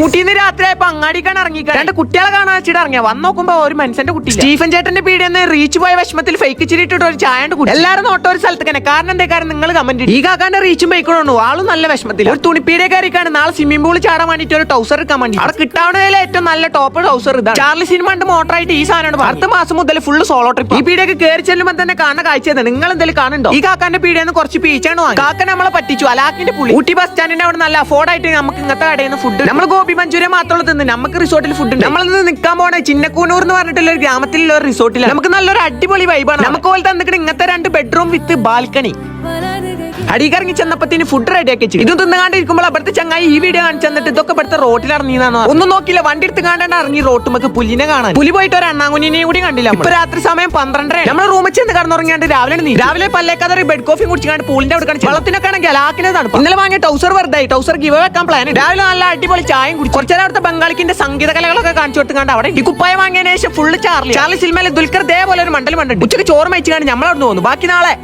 കുട്ടീന്ന് രാത്രിയായപ്പോ അങ്ങാടിക്കാണ് ഇറങ്ങിക്കാൻ രണ്ട് കുട്ടികളെ കാണാൻ വെച്ചിട്ട് ഇറങ്ങിയ വന്ന് നോക്കുമ്പോ ഒരു മനുഷ്യന്റെ കുട്ടി സ്റ്റീഫൻ ചേട്ടന്റെ പീടിയെന്ന് റീച്ച് പോയ വിഷമത്തിൽ ഫേക്ക് ചിരിട്ടിട്ട് ഒരു ചായണ്ട് കുട്ടി എല്ലാരും നോട്ടോ ഒരു സ്ഥലത്ത് തന്നെ കാരണം എന്താ കാരണം നിങ്ങൾ കമന്റ് ഈ കാക്കാന്റെ റീച്ചും ബൈക്കണോ ആളും നല്ല വിഷമത്തിൽ ഒരു തുണിപ്പീടെ കയറിക്കാണ് നാളെ സ്വിമ്മിംഗ് പൂൾ ചാടാൻ വേണ്ടിട്ട് ഒരു ടൗസർ എടുക്കാൻ വേണ്ടി അവിടെ കിട്ടാവുന്നതിലെ ഏറ്റവും നല്ല ടോപ്പ് ടൗസർ ഇതാണ് ചാർലി സിനിമ മോട്ടറായിട്ട് ഈ സാധനമാണ് അടുത്ത മാസം മുതൽ ഫുള്ള് സോളോ ട്രിപ്പ് ഈ പീടിയൊക്കെ കയറി ചെല്ലുമ്പോൾ തന്നെ കാണുന്ന കാഴ്ച നിങ്ങൾ എന്തെങ്കിലും കാണുന്നുണ്ടോ ഈ കാക്കാന്റെ പീടിയെന്ന് കുറച്ച് പീച്ചാണ് വാങ്ങി കാക്ക നമ്മളെ പറ്റിച്ചു അലാക്കിന്റെ പുളി ഊട്ടി ബസ് സ്റ്റാൻഡിന്റെ അവിടെ നല്ല അഫോർഡ് ആയിട്ട് നമുക്ക് ഇങ്ങനത്തെ കടയിൽ നിന്ന് ഫുഡ് നമ്മൾ ഗോപി മഞ്ചൂരിയൻ മാത്രമേ തിന്നു നമുക്ക് റിസോർട്ടിൽ ഫുഡ് ഉണ്ട് നമ്മൾ നിൽക്കാൻ പോണേ ചിന്നക്കൂനൂർ എന്ന് പറഞ്ഞിട്ടുള്ള ഒരു ഗ്രാമത്തിലുള്ള ഒരു റിസോർട്ടിലാണ് നമുക്ക് നല്ലൊരു അടിപൊളി വൈബാണ് നമുക്ക് പോലെ തന്നിട്ട് ഇങ്ങനത്തെ 2 ബെഡ്റൂം വിത്ത് ബാൽക്കണി അടിയിറങ്ങി ചെന്നപ്പത്തിന് ഫുഡ് റെഡി ആക്കി വെച്ചു ഇതും തിന്നുകാണ്ടിരിക്കുമ്പോൾ അവിടുത്തെ ചങ്ങായി ഈ വീഡിയോ കാണിച്ചു തന്നിട്ട് ഇതൊക്കെ ഇവിടുത്തെ റോട്ടിൽ ഇറങ്ങിയെന്നാണ് ഒന്നും നോക്കില്ല വണ്ടി എടുത്ത് കാണ്ടാണ് ഇറങ്ങി റോട്ടുമൊക്കെ പുലിനെ കാണാൻ പുലി പോയിട്ട് ഒരു അണ്ണാങ്കുഞ്ഞിനെയും കൂടി കണ്ടില്ല ഇപ്പൊ രാത്രി സമയം 12:30 നമ്മൾ റൂമിൽ ചെന്ന് കടന്നുറങ്ങിയാണ്ട് രാവിലെ പല്ലേക്കാതെ ബെഡ് കോഫി കുടിച്ചാണ്ട് പൂളിന്റെ അവിടെ കാണിച്ചു വെള്ളത്തിനൊക്കെ ആണെങ്കിൽ അലാക്കിനതാണ് ഇന്നലെ വാങ്ങിയ ടൗസർ വെറുതെ ടൗസർ ഗിവ് വെക്കാൻ പ്ലാൻ രാവിലെ നല്ല അടിപൊളി ചായയും കുടിച്ചു കുറച്ചേരം അവിടുത്തെ ബംഗാളിക്കിന്റെ സംഗീത കലകളൊക്കെ കാണിച്ചു കൊടുത്തുകൊണ്ട് അവിടെ ഈ കുപ്പായ വാങ്ങിയതിനു ശേഷം ഫുള്ള് ചാർലി സിനിമയിൽ ദുൽഖർ ഇതേപോലെ ഒരു മണ്ടൽ ഉച്ചയ്ക്ക് ചോറ് മയിച്ചു കാണി നമ്മളവിടെ പോകുന്നു ബാക്കി നാളെ